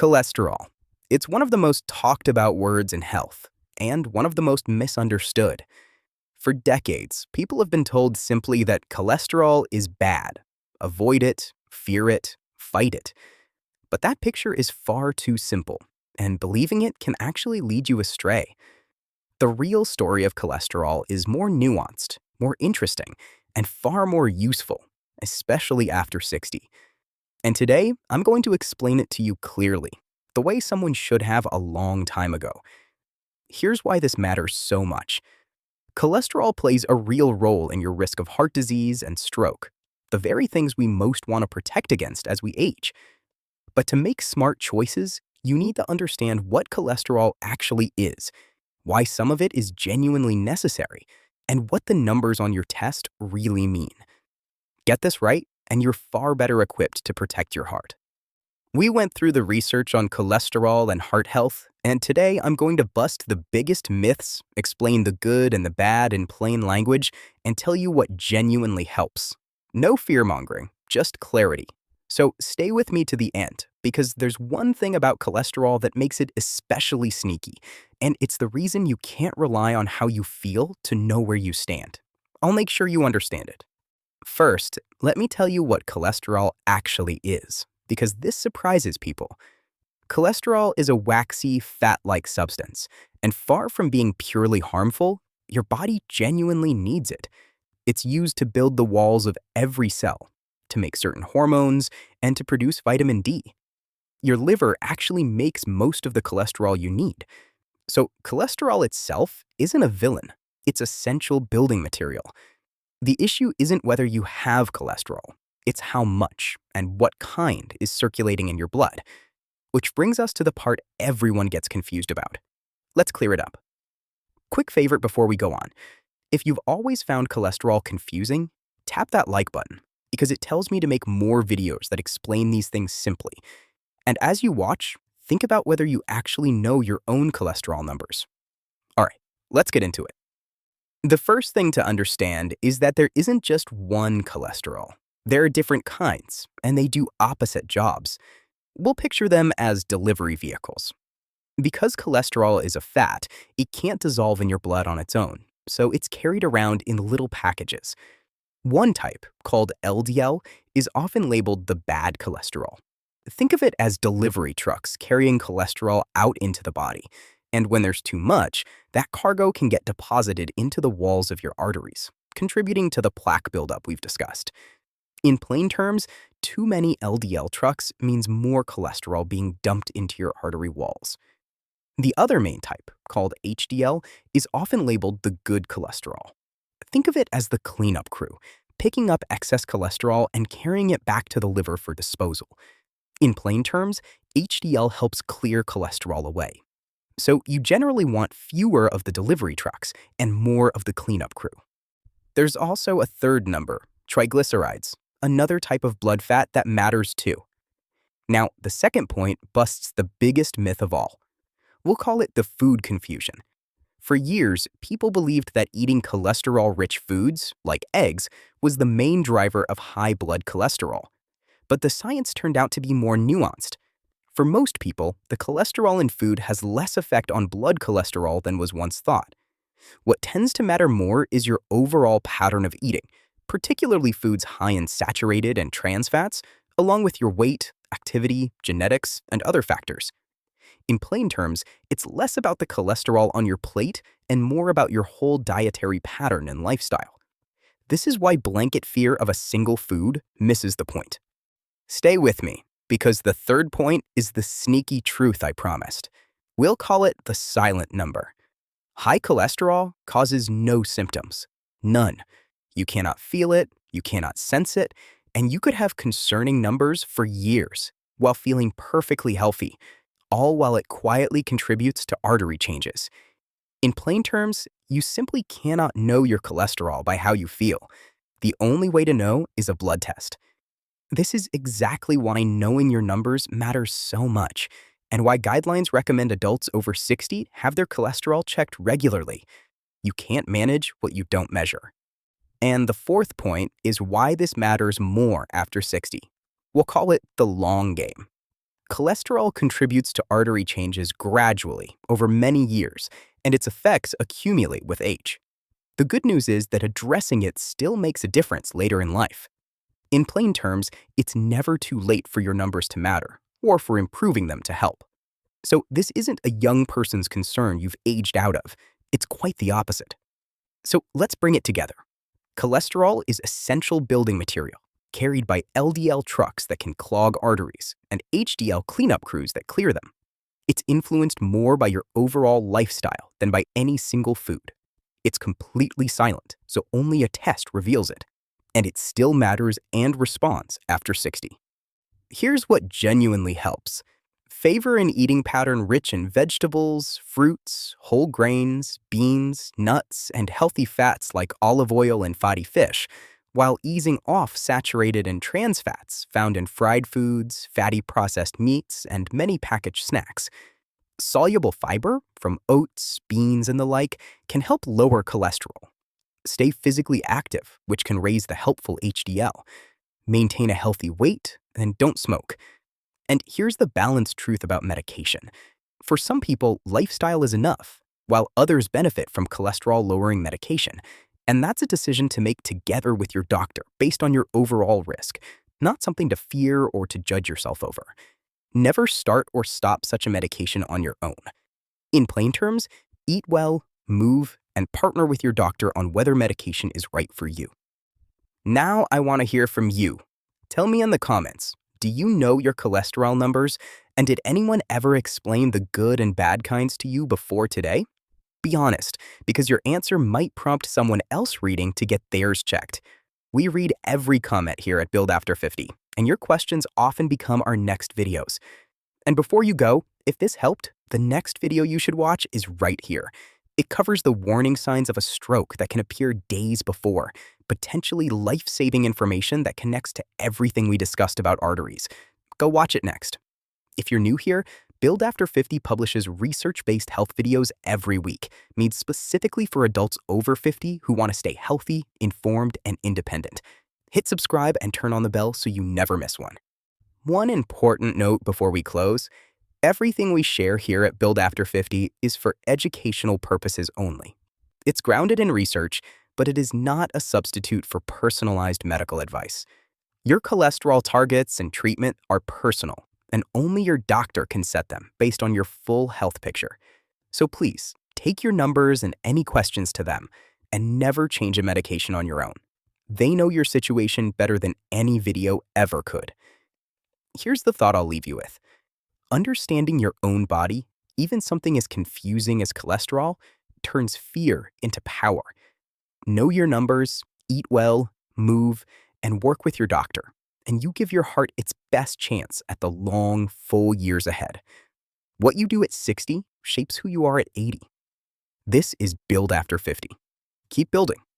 Cholesterol. It's one of the most talked about words in health, and one of the most misunderstood. For decades, people have been told simply that cholesterol is bad. Avoid it, fear it, fight it. But that picture is far too simple, and believing it can actually lead you astray. The real story of cholesterol is more nuanced, more interesting, and far more useful, especially after 60. And today, I'm going to explain it to you clearly, the way someone should have a long time ago. Here's why this matters so much. Cholesterol plays a real role in your risk of heart disease and stroke, the very things we most want to protect against as we age. But to make smart choices, you need to understand what cholesterol actually is, why some of it is genuinely necessary, and what the numbers on your test really mean. Get this right, and you're far better equipped to protect your heart. We went through the research on cholesterol and heart health, and today I'm going to bust the biggest myths, explain the good and the bad in plain language, and tell you what genuinely helps. No fear-mongering, just clarity. So stay with me to the end, because there's one thing about cholesterol that makes it especially sneaky, and it's the reason you can't rely on how you feel to know where you stand. I'll make sure you understand it. First, let me tell you what cholesterol actually is, because this surprises people. Cholesterol is a waxy, fat-like substance, and far from being purely harmful, your body genuinely needs it. It's used to build the walls of every cell, to make certain hormones, and to produce vitamin D. Your liver actually makes most of the cholesterol you need. So cholesterol itself isn't a villain. It's essential building material. The issue isn't whether you have cholesterol, it's how much and what kind is circulating in your blood. Which brings us to the part everyone gets confused about. Let's clear it up. Quick favor before we go on. If you've always found cholesterol confusing, tap that like button, because it tells me to make more videos that explain these things simply. And as you watch, think about whether you actually know your own cholesterol numbers. All right, let's get into it. The first thing to understand is that there isn't just one cholesterol. There are different kinds, and they do opposite jobs. We'll picture them as delivery vehicles. Because cholesterol is a fat, it can't dissolve in your blood on its own, so it's carried around in little packages. One type, called LDL, is often labeled the bad cholesterol. Think of it as delivery trucks carrying cholesterol out into the body. And when there's too much, that cargo can get deposited into the walls of your arteries, contributing to the plaque buildup we've discussed. In plain terms, too many LDL trucks means more cholesterol being dumped into your artery walls. The other main type, called HDL, is often labeled the good cholesterol. Think of it as the cleanup crew, picking up excess cholesterol and carrying it back to the liver for disposal. In plain terms, HDL helps clear cholesterol away. So you generally want fewer of the delivery trucks and more of the cleanup crew. There's also a third number, triglycerides, another type of blood fat that matters too. Now, the second point busts the biggest myth of all. We'll call it the food confusion. For years, people believed that eating cholesterol-rich foods, like eggs, was the main driver of high blood cholesterol. But the science turned out to be more nuanced. For most people, the cholesterol in food has less effect on blood cholesterol than was once thought. What tends to matter more is your overall pattern of eating, particularly foods high in saturated and trans fats, along with your weight, activity, genetics, and other factors. In plain terms, it's less about the cholesterol on your plate and more about your whole dietary pattern and lifestyle. This is why blanket fear of a single food misses the point. Stay with me, because the third point is the sneaky truth I promised. We'll call it the silent number. High cholesterol causes no symptoms. None. You cannot feel it, you cannot sense it, and you could have concerning numbers for years while feeling perfectly healthy, all while it quietly contributes to artery changes. In plain terms, you simply cannot know your cholesterol by how you feel. The only way to know is a blood test. This is exactly why knowing your numbers matters so much, and why guidelines recommend adults over 60 have their cholesterol checked regularly. You can't manage what you don't measure. And the fourth point is why this matters more after 60. We'll call it the long game. Cholesterol contributes to artery changes gradually over many years, and its effects accumulate with age. The good news is that addressing it still makes a difference later in life. In plain terms, it's never too late for your numbers to matter, or for improving them to help. So this isn't a young person's concern you've aged out of. It's quite the opposite. So let's bring it together. Cholesterol is essential building material, carried by LDL trucks that can clog arteries and HDL cleanup crews that clear them. It's influenced more by your overall lifestyle than by any single food. It's completely silent, so only a test reveals it. And it still matters and responds after 60. Here's what genuinely helps. Favor an eating pattern rich in vegetables, fruits, whole grains, beans, nuts, and healthy fats like olive oil and fatty fish, while easing off saturated and trans fats found in fried foods, fatty processed meats, and many packaged snacks. Soluble fiber from oats, beans, and the like can help lower cholesterol. Stay physically active, which can raise the helpful HDL. Maintain a healthy weight, and don't smoke. And here's the balanced truth about medication. For some people, lifestyle is enough, while others benefit from cholesterol-lowering medication. And that's a decision to make together with your doctor based on your overall risk, not something to fear or to judge yourself over. Never start or stop such a medication on your own. In plain terms, eat well, move, and partner with your doctor on whether medication is right for you. Now I want to hear from you. Tell me in the comments, do you know your cholesterol numbers? And did anyone ever explain the good and bad kinds to you before today? Be honest, because your answer might prompt someone else reading to get theirs checked. We read every comment here at Build After 50, and your questions often become our next videos. And before you go, if this helped, the next video you should watch is right here. It covers the warning signs of a stroke that can appear days before, potentially life-saving information that connects to everything we discussed about arteries. Go watch it next. If you're new here, Build After 50 publishes research-based health videos every week, made specifically for adults over 50 who want to stay healthy, informed, and independent. Hit subscribe and turn on the bell so you never miss one. One important note before we close: everything we share here at Build After 50 is for educational purposes only. It's grounded in research, but it is not a substitute for personalized medical advice. Your cholesterol targets and treatment are personal, and only your doctor can set them based on your full health picture. So please, take your numbers and any questions to them, and never change a medication on your own. They know your situation better than any video ever could. Here's the thought I'll leave you with. Understanding your own body, even something as confusing as cholesterol, turns fear into power. Know your numbers, eat well, move, and work with your doctor, and you give your heart its best chance at the long, full years ahead. What you do at 60 shapes who you are at 80. This is Build After 50. Keep building.